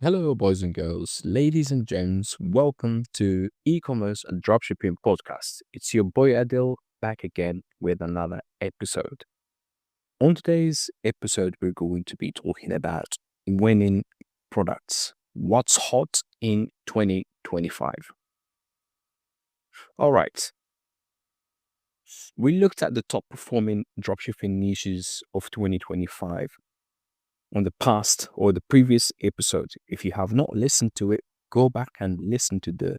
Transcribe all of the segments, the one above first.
Hello, boys and girls, ladies and gents. Welcome to e-commerce and dropshipping podcast. It's your boy Adil back again with another episode. On today's episode, we're going to be talking about winning products. What's hot in 2025? All right. We looked at the top performing dropshipping niches of 2025 on the past or the previous episode. If you have not listened to it, go back and listen to the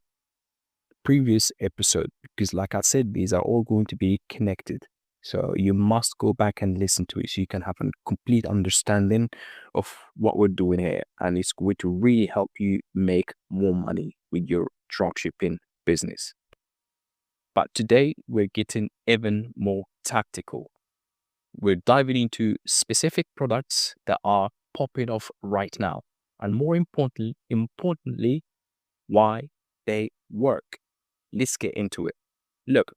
previous episode because, like I said, these are all going to be connected. So you must go back and listen to it so you can have a complete understanding of what we're doing here. And it's going to really help you make more money with your dropshipping business. But today we're getting even more tactical. We're diving into specific products that are popping off right now. And more importantly, why they work. Let's get into it. Look,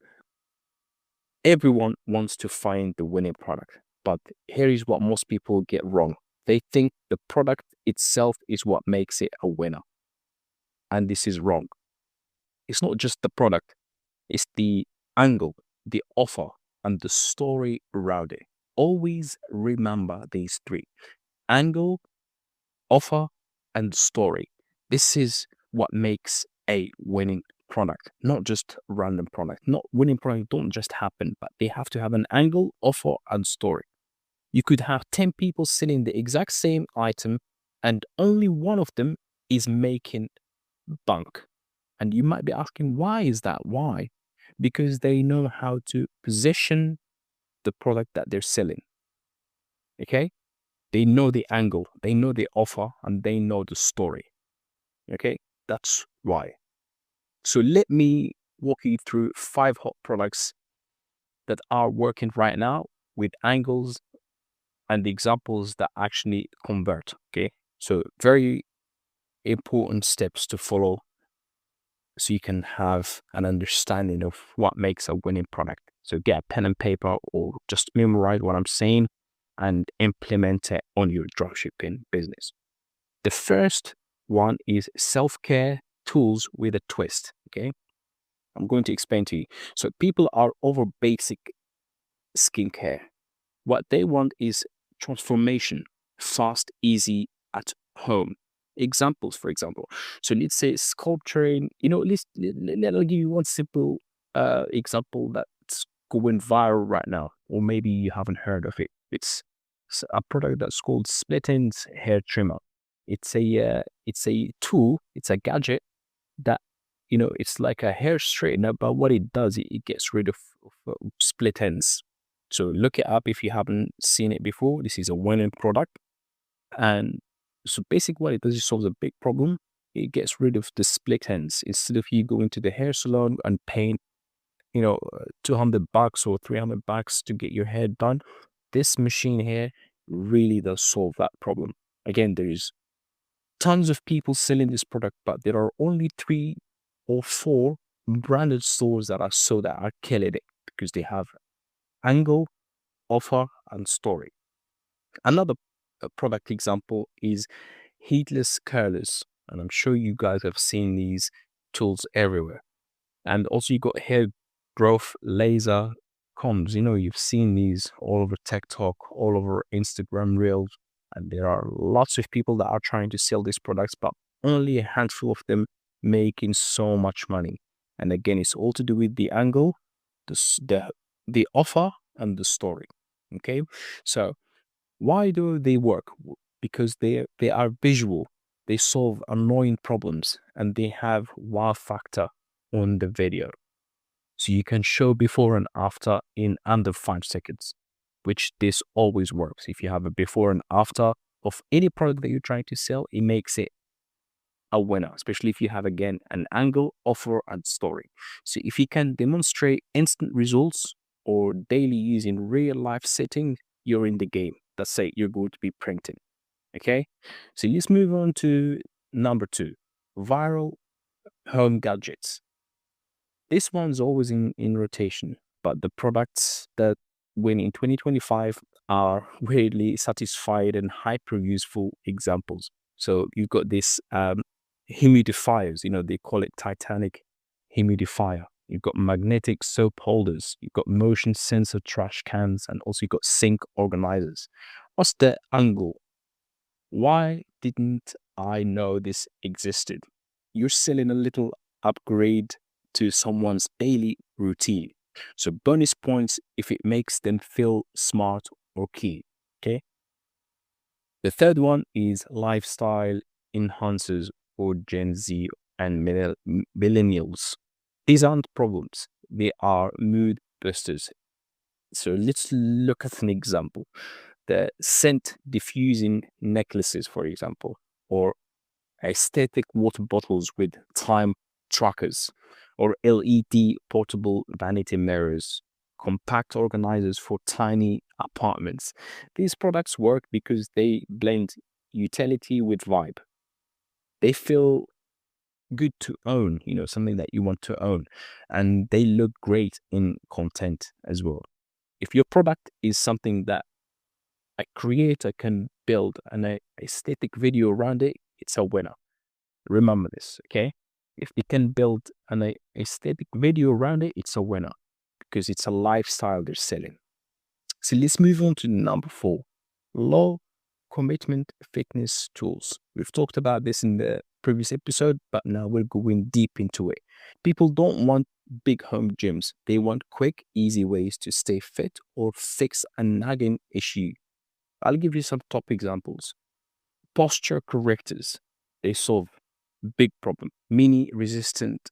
everyone wants to find the winning product, but here is what most people get wrong. They think the product itself is what makes it a winner. And this is wrong. It's not just the product, it's the angle, the offer, and the story around it. Always remember these three: angle, offer, and story. This is what makes a winning product, not just random product. Not winning product don't just happen, but they have to have an angle, offer, and story. You could have 10 people selling the exact same item and only one of them is making bank. And you might be asking, why is that? Why? Because they know how to position the product that they're selling. Okay? They know the angle, they know the offer, and they know the story. Okay? That's why. So let me walk you through 5 hot products that are working right now with angles and the examples that actually convert. Okay? So very important steps to follow so you can have an understanding of what makes a winning product. So get a pen and paper or just memorize what I'm saying and implement it on your dropshipping business. The first one is self-care tools with a twist. Okay. I'm going to explain to you. So people are over basic skincare. What they want is transformation, fast, easy, at home. Examples, for example. So let's say sculpturing, let me give you one simple example that's going viral right now, or maybe you haven't heard of it. It's a product that's called Split Ends Hair Trimmer. It's a tool, it's a gadget that it's like a hair straightener, but what it does, it gets rid of split ends. So look it up if you haven't seen it before. This is a winning product. And so basically what it does is solves a big problem. It gets rid of the split ends. Instead of you going to the hair salon and paying, $200 or $300 to get your hair done, this machine here really does solve that problem. Again, there is tons of people selling this product, but there are only 3 or 4 branded stores that are killing it because they have angle, offer, and story. Another product example is heatless curlers, and I'm sure you guys have seen these tools everywhere. And also you got hair growth laser combs. You've seen these all over TikTok, all over Instagram Reels, and there are lots of people that are trying to sell these products, but only a handful of them making so much money. And again, it's all to do with the angle, the offer, and the story. Okay, so why do they work? Because they are visual, they solve annoying problems, and they have wow factor on the video. So you can show before and after in under 5 seconds, which this always works. If you have a before and after of any product that you're trying to sell, it makes it a winner, especially if you have, again, an angle, offer, and story. So if you can demonstrate instant results or daily use in real life setting, you're in the game. Let's say you're going to be printing. Okay. So let's move on to number 2, viral home gadgets. This one's always in rotation, but the products that win in 2025 are weirdly satisfied and hyper useful examples. So you've got this humidifiers, they call it Titanic humidifier. You've got magnetic soap holders, you've got motion sensor trash cans, and also you've got sink organizers. What's the angle? Why didn't I know this existed? You're selling a little upgrade to someone's daily routine. So bonus points if it makes them feel smart or keen. Okay. The third one is lifestyle enhancers for Gen Z and millennials. These aren't problems, they are mood boosters. So let's look at an example. The scent diffusing necklaces, for example, or aesthetic water bottles with time trackers, or LED portable vanity mirrors, compact organizers for tiny apartments. These products work because they blend utility with vibe. They feel good to own, something that you want to own, and they look great in content as well. If your product is something that a creator can build an aesthetic video around it, it's a winner. Remember this, okay? If they can build an aesthetic video around it, it's a winner because it's a lifestyle they're selling. So let's move on to number 4, low commitment fitness tools. We've talked about this in the previous episode, but now we're going deep into it. People don't want big home gyms. They want quick, easy ways to stay fit or fix a nagging issue. I'll give you some top examples. Posture correctors. They solve big problem. Mini resistance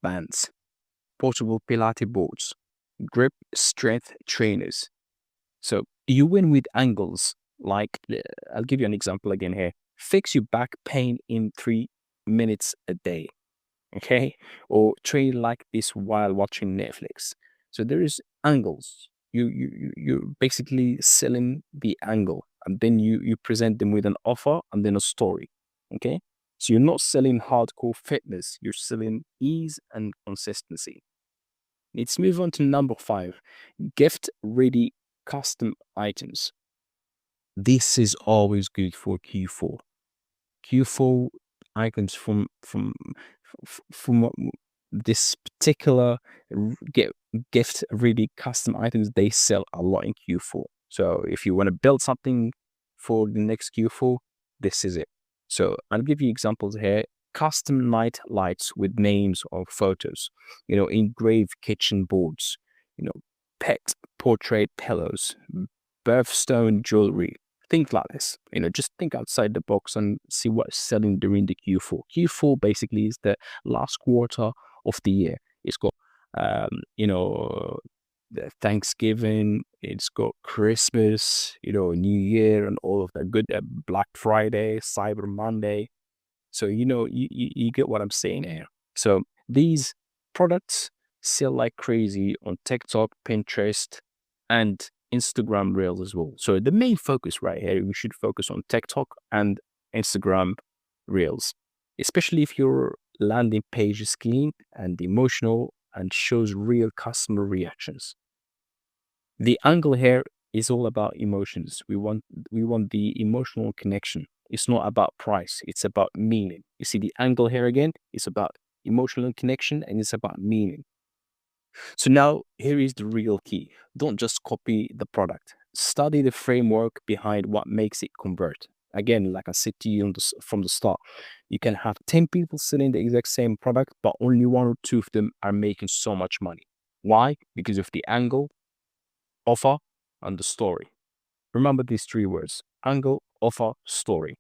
bands, portable Pilates boards, grip strength trainers. So you win with angles like, I'll give you an example again here. Fix your back pain in 3 minutes a day, okay? Or train like this while watching Netflix. So there is angles. You're basically selling the angle, and then you present them with an offer and then a story, okay? So you're not selling hardcore fitness, you're selling ease and consistency. Let's move on to number 5, gift ready custom items. This is always good for Q4. Q4 items from this particular gift ready custom items, they sell a lot in Q4. So if you want to build something for the next Q4, this is it. So I'll give you examples here. Custom night lights with names or photos, engraved kitchen boards, pet portrait pillows, birthstone jewelry, things like this. Just think outside the box and see what's selling during the Q4. Q4 basically is the last quarter of the year. It's got, the Thanksgiving, it's got Christmas, New Year, and all of that good, Black Friday, Cyber Monday. So, you get what I'm saying here. So these products sell like crazy on TikTok, Pinterest, and Instagram Reels as well. So the main focus right here, we should focus on TikTok and Instagram Reels, especially if your landing page is clean and emotional and shows real customer reactions. The angle here is all about emotions. We want the emotional connection. It's not about price. It's about meaning. You see the angle here again? It's about emotional connection and it's about meaning. So now here is the real key. Don't just copy the product. Study the framework behind what makes it convert. Again, like I said to you from the start, you can have 10 people selling the exact same product, but only 1 or 2 of them are making so much money. Why? Because of the angle, offer, and the story. Remember these 3 words: angle, offer, story.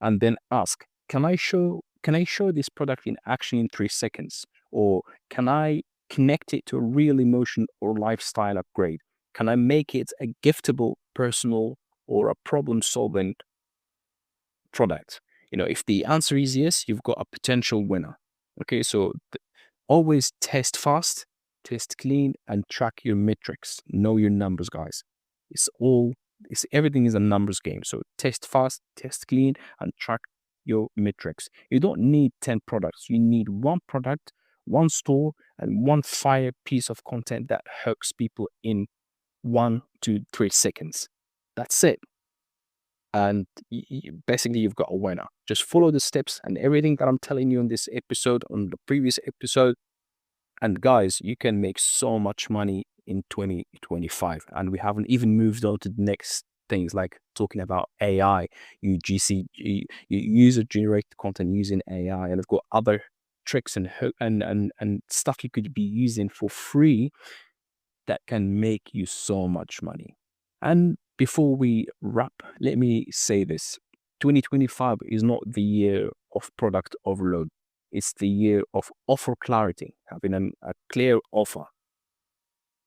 And then ask, can I show this product in action in 3 seconds? Or can I connect it to a real emotion or lifestyle upgrade? Can I make it a giftable, personal, or a problem-solving product? If the answer is yes, you've got a potential winner. Okay, so always test fast, test clean, and track your metrics. Know your numbers, guys. Everything is a numbers game. So test fast, test clean, and track your metrics. You don't need 10 products. You need 1 product, 1 store, and 1 fire piece of content that hooks people in 1 to 3 seconds. That's it. and basically you've got a winner. Just follow the steps and everything that I'm telling you on this episode, on the previous episode. And guys, you can make so much money in 2025. And we haven't even moved on to the next things like talking about AI, user generated content using AI, and I've got other tricks and stuff you could be using for free that can make you so much money. And before we wrap, let me say this: 2025 is not the year of product overload. It's the year of offer clarity, having a clear offer.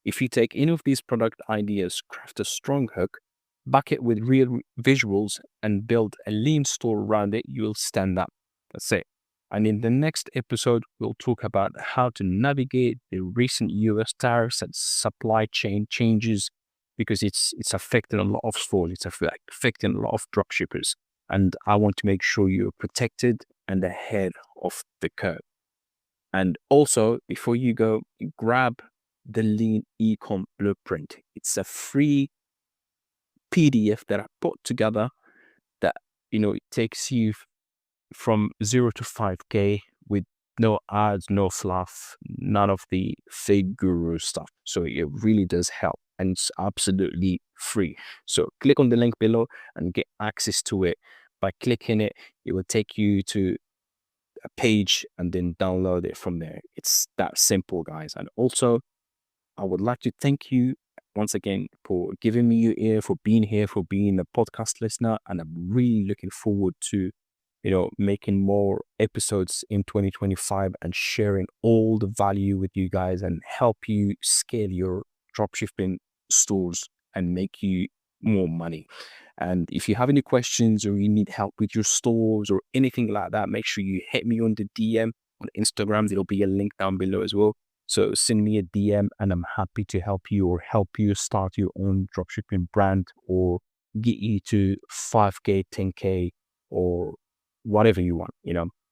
If you take any of these product ideas, craft a strong hook, back it with real visuals, and build a lean store around it, you'll stand up. That's it. And in the next episode, we'll talk about how to navigate the recent US tariffs and supply chain changes, because it's affecting a lot of stores, it's affecting a lot of dropshippers. And I want to make sure you're protected and ahead of the curve. And also, before you go, grab the Lean Ecom Blueprint. It's a free PDF that I put together that, it takes you from 0 to 5K with no ads, no fluff, none of the fake guru stuff. So it really does help, and it's absolutely free. So click on the link below and get access to it. By clicking it, it will take you to a page and then download it from there. It's that simple, guys. And also, I would like to thank you once again for giving me your ear, for being here, for being a podcast listener. And I'm really looking forward to, making more episodes in 2025 and sharing all the value with you guys and help you scale your dropshipping stores and make you more money. And if you have any questions or you need help with your stores or anything like that, make sure you hit me on the DM on Instagram. There'll be a link down below as well. So send me a DM and I'm happy to help you, or help you start your own dropshipping brand, or get you to 5K, 10K, or whatever you want.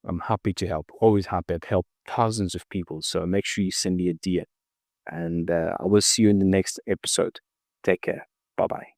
I'm happy to help. Always happy. I've helped thousands of people. So make sure you send me a DM, and I will see you in the next episode. Take care. Bye-bye.